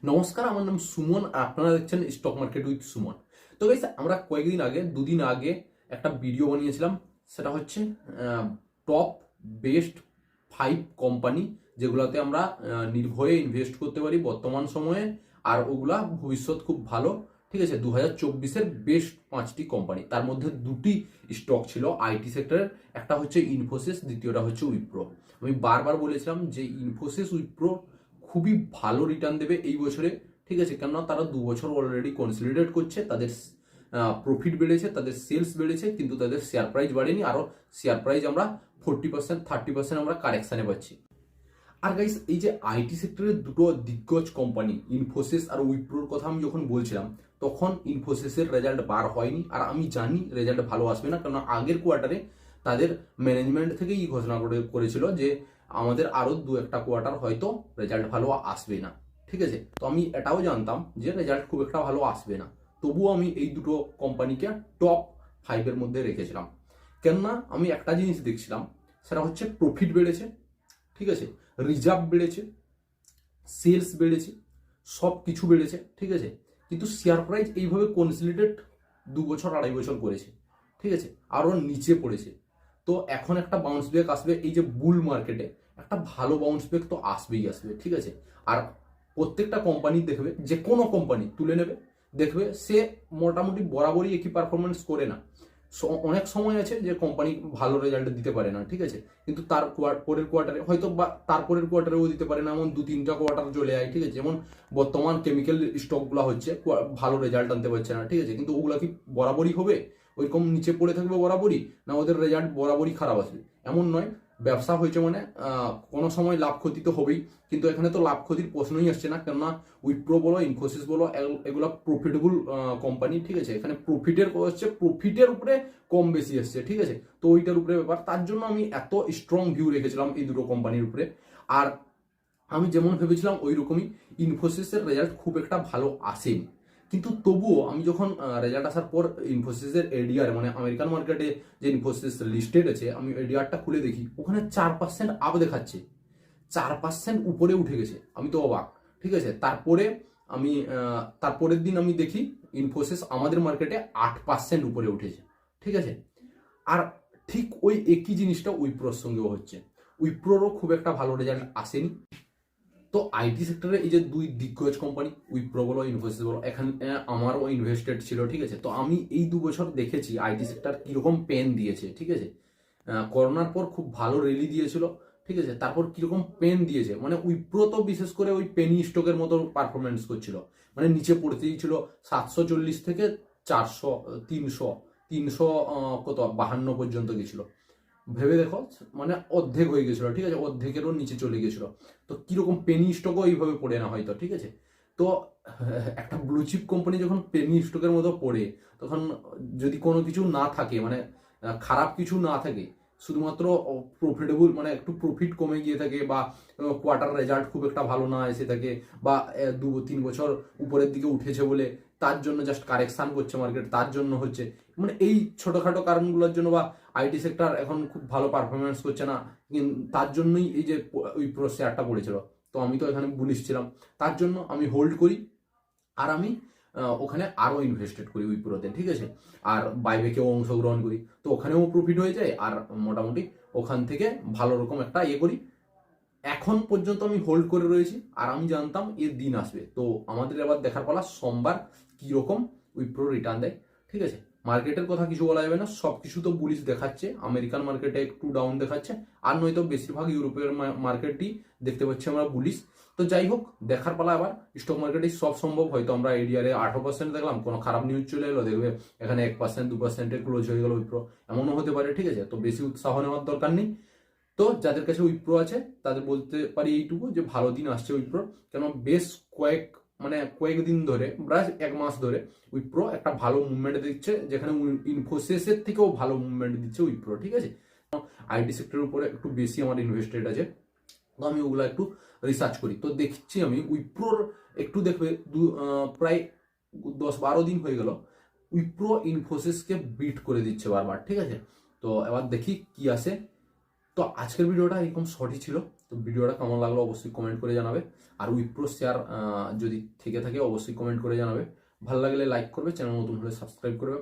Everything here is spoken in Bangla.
নমস্কার, আমার নাম সুমন আর আপনারা দেখছেন স্টক মার্কেট উইথ সুমন। তো গাইস, আমরা দুদিন আগে একটা ভিডিও বানিয়েছিলাম। সেটা হচ্ছে টপ বেস্ট 5 কোম্পানি যেগুলোতে আমরা নির্ভয়ে ইনভেস্ট করতে পারি বর্তমান সময়ে, আর ওগুলা ভবিষ্যৎ খুব ভালো। ঠিক আছে, 2024-এর বেস্ট 5টি কোম্পানি, তার মধ্যে দুটি স্টক ছিল আইটি সেক্টরের। একটা হচ্ছে ইনফোসিস, দ্বিতীয়টা হচ্ছে উইপ্রো। আমি বারবার বলেছিলাম যে ইনফোসিস উইপ্রো খুবই ভালো রিটার্ন দেবে এই বছরে। ঠিক আছে, কেননা তারা 2 বছর অলরেডি কনসলিডেট করছে, তাদের প্রফিট বেড়েছে, তাদের সেলস বেড়েছে, কিন্তু তাদের শেয়ার প্রাইস বাড়েনি। আরও শেয়ার প্রাইস আমরা 40% 30% আমরা কারেকশানে পাচ্ছি। আর গাইস, এই যে আইটি সেক্টরের দুটো দিগ্গজ কোম্পানি ইনফোসিস আর উইপ্রোর কথা আমি যখন বলছিলাম, তখন ইনফোসিসের রেজাল্ট বার হয়নি। আর আমি জানি রেজাল্ট ভালো আসবে না, কারণ আগের কোয়ার্টারে তাদের ম্যানেজমেন্ট থেকেই ঘোষণা করেছিল যে আমাদের আরও 2-1টা কোয়ার্টার হয়তো রেজাল্ট ভালো আসবে না। ঠিক আছে, তো আমি এটাও জানতাম যে রেজাল্ট খুব একটা ভালো আসবে না, তবুও আমি এই দুটো কোম্পানিকে টপ 5-এর মধ্যে রেখেছিলাম। কেননা আমি একটা জিনিস দেখছিলাম, সেটা হচ্ছে প্রফিট বেড়েছে, ঠিক আছে, রিজার্ভ বেড়েছে, সেলস বেড়েছে, সব কিছু বেড়েছে। ঠিক আছে, কিন্তু শেয়ার প্রাইস এইভাবে কনসলিডেট 2 বছর 2.5 বছর করেছে। ঠিক আছে, আরও নিচে পড়েছে। তো এখন একটা বাউন্স ব্যাক আসবে, এই যে বুল মার্কেটে একটা ভালো বাউন্স ব্যাক তো আসবেই আসবে। ঠিক আছে, আর প্রত্যেকটা কোম্পানি দেখবে, যে কোনো কোম্পানি তুলে নেবে, দেখবে সে মোটামুটি বরাবরই একই পারফরমেন্স করে না। অনেক সময় আছে যে কোম্পানি ভালো রেজাল্ট দিতে পারে না। ঠিক আছে, কিন্তু তার পরের কোয়ার্টারে হয়তো, বা তারপরের কোয়ার্টারেও দিতে পারে না, এমন 2-3টা কোয়ার্টার চলে যায়। ঠিক আছে, যেমন বর্তমান কেমিক্যাল স্টকগুলো হচ্ছে ভালো রেজাল্ট আনতে পারছে না। ঠিক আছে, কিন্তু ওগুলা কি বরাবরই হবে? ওইরকম নিচে পড়ে থাকবে বরাবরই, না ওদের রেজাল্ট বরাবরই খারাপ আসবে? এমন নয়। ব্যবসা হয়েছে মানে কোনো সময় লাভ ক্ষতি তো হবেই, কিন্তু এখানে তো লাভ ক্ষতির প্রশ্নই আসছে না, কেননা উইপ্রো বলো, ইনফোসিস বলো, এগুলো প্রফিটেবল কোম্পানি। ঠিক আছে, এখানে প্রফিটের উপরে কম বেশি আসছে। ঠিক আছে, তো ওইটার উপরে ব্যাপার, তার জন্য আমি এত স্ট্রং ভিউ রেখেছিলাম এই দুটো কোম্পানির উপরে। আর আমি যেমন ভেবেছিলাম ওই রকমই ইনফোসিসের রেজাল্ট খুব একটা ভালো আসেনি, কিন্তু তবুও আমি যখন রেজাল্ট আসার পর ইনফোসিসের এডিআর, মানে আমেরিকান মার্কেটে যে ইনফোসিস লিস্টেড আছে, আমি এডিআরটা খুলে দেখি, ওখানে 4% আপ দেখাচ্ছে, 4% উপরে উঠে গেছে। আমি তো অবাক। ঠিক আছে, তারপরে আমি তারপরের দিন আমি দেখি ইনফোসিস আমাদের মার্কেটে 8% উপরে উঠেছে। ঠিক আছে, আর ঠিক ওই একই জিনিসটা উইপ্রোর সঙ্গেও হচ্ছে। উইপ্রোরও খুব একটা ভালো রেজাল্ট আসেনি। তো আইটি সেক্টরে এই যে দুই দিগ্গজ কোম্পানি উইপ্রো বলো, ইনফোসিস বলো, এখানে আমারও ইনভেস্টেড ছিল। ঠিক আছে, তো আমি এই 2 বছর দেখেছি আইটি সেক্টর কিরকম পেন দিয়েছে। ঠিক আছে, করোনার পর খুব ভালো র্যালি দিয়েছিল। ঠিক আছে, তারপর কিরকম পেন দিয়েছে, মানে উইপ্রো তো বিশেষ করে ওই পেনি স্টকের মতো পারফরমেন্স করছিল, মানে নিচে পড়তেই ছিল। 740 থেকে 400, 300, 352 পর্যন্ত গেছিল। ভেবে দেখো, মানে অর্ধেক হয়ে গেছিল। ঠিক আছে, অর্ধেকেরও নিচে চলে গেছিল। তো কিরকম পেনি স্টকও এইভাবে পড়ে না হয়তো। ঠিক আছে, তো একটা ব্লু চিপ কোম্পানি যখন পেনি স্টকের মতো পড়ে, তখন যদি কোনো কিছু না থাকে, মানে খারাপ কিছু না থাকে, শুধুমাত্র প্রফিটেবল, মানে একটু প্রফিট কমে গিয়ে থাকে, বা কোয়ার্টার রেজাল্ট খুব একটা ভালো না এসে থাকে, বা 2-3 বছর উপরের দিকে উঠেছে বলে তার জন্য জাস্ট কারেকশন করছে মার্কেট, তার জন্য হচ্ছে, মানে এই ছোটখাটো কারণগুলোর জন্য, বা আইটি সেক্টর এখন খুব ভালো পারফরমেন্স করছে না, তার জন্যই এই যে ওই পুরো শেয়ারটা পড়েছিল। তো আমি তো এখানে বুলিশ ছিলাম, তার জন্য আমি হোল্ড করি, আর আমি ওখানে আরও ইনভেস্টেড করি উইপ্রোতে। ঠিক আছে, আর বাইবেকেও অংশগ্রহণ করি, তো ওখানেও প্রফিট হয়ে যায়, আর মোটামুটি ওখান থেকে ভালো রকম একটা করি। এখন পর্যন্ত আমি হোল্ড করে রয়েছি, আর আমি জানতাম এর দিন আসবে। তো আমাদের এবার দেখার পালা সোমবার কিরকম উইপ্রো রিটার্ন দেয়। ঠিক আছে, মার্কেটের কথা কিছু বলা যাবে না, সব কিছু তো বুলিশ দেখাচ্ছে। আমেরিকান মার্কেটে একটু ডাউন দেখাচ্ছে, আর নয়তো বেশিরভাগ ইউরোপের মার্কেটই দেখতে পাচ্ছি আমরা বুলিশ। তো যাই হোক, দেখার পালা আবার স্টক মার্কেটে সব সম্ভব। হয়তো আমরা এডিআরে 18% দেখলাম, কোনো খারাপ নিউজ চলে এলো, দেখবে এখানে 1% 2% ক্লোজ হয়ে গেল উইপ্রো, এমনও হতে পারে। ঠিক আছে, তো বেশি উৎসাহ নেওয়ার দরকার নেই। তো যাদের কাছে উইপ্রো আছে তাদের বলতে পারি এইটুকু, যে ভালো দিন আসছে উইপ্রোর। কেন বেশ কয়েকদিন ধরে, প্রায় 1 মাস ধরে উইপ্রো একটা ভালো মুভমেন্ট দিচ্ছে, যেখানে ইনফোসিসের থেকেও ভালো মুভমেন্ট দিচ্ছে উইপ্রো। ঠিক আছে, আইটি সেক্টরের উপরে একটু বেশি আমার ইনভেস্টেড আছে, তো আমি ওগুলো একটু রিসার্চ করি। তো দেখছি আমি উইপ্রোর একটু দেখবে প্রায় 10-12 দিন হয়ে গেল উইপ্রো ইনফোসিসকে বিট করে দিচ্ছে বারবার। ঠিক আছে, তো এবার দেখি কি আসে। তো আজকের ভিডিওটা এরকম শর্টই ছিল। তো ভিডিওটা কেমন লাগলো অবশ্যই কমেন্ট করে জানাবে, আর উইপ্রো শেয়ার যদি থেকে থাকে অবশ্যই কমেন্ট করে জানাবে। ভালো লাগলে লাইক করবে, চ্যানেল নতুন হলে সাবস্ক্রাইব করবে।